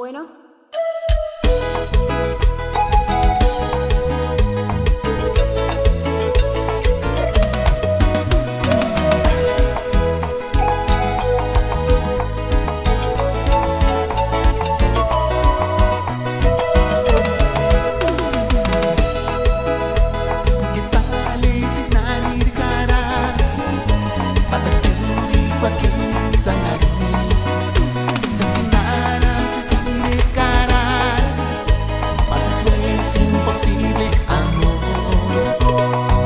Bueno. Imposible amor,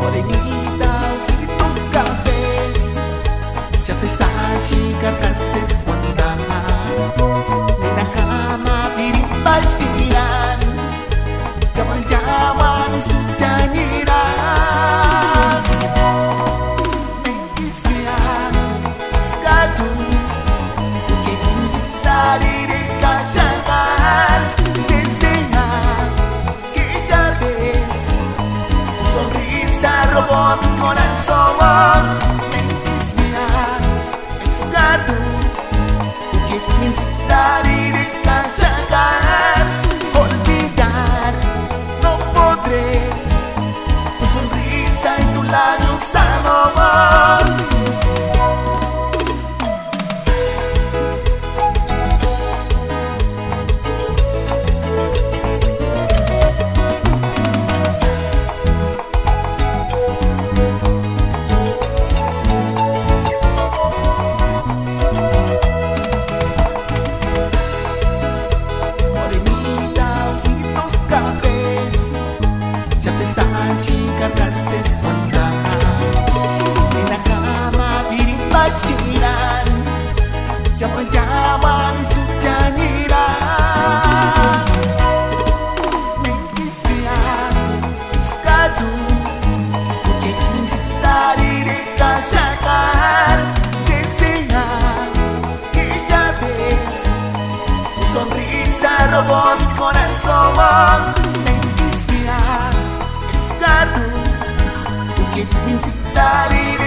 morenita, ojitos cafés, ya se sabe carcases wanda, nena kama pirimpach tiran, kawan-kawan sujanyiran, mengkismian askadu, mungkin dari dikasakan. Robó mi corazón, mengkismian askadu, mungkin dari dikasakan. Olvidar no podré tu sonrisa y tu labios amor. Carcases wanda, nena kama pirimpach tiran, kawan-kawan sujanyiran, mengkismian askadu, mungkin dari dikasakan. Desde aquella vez tu sonrisa robó mi corazón, mengkismian askadu, mungkin dari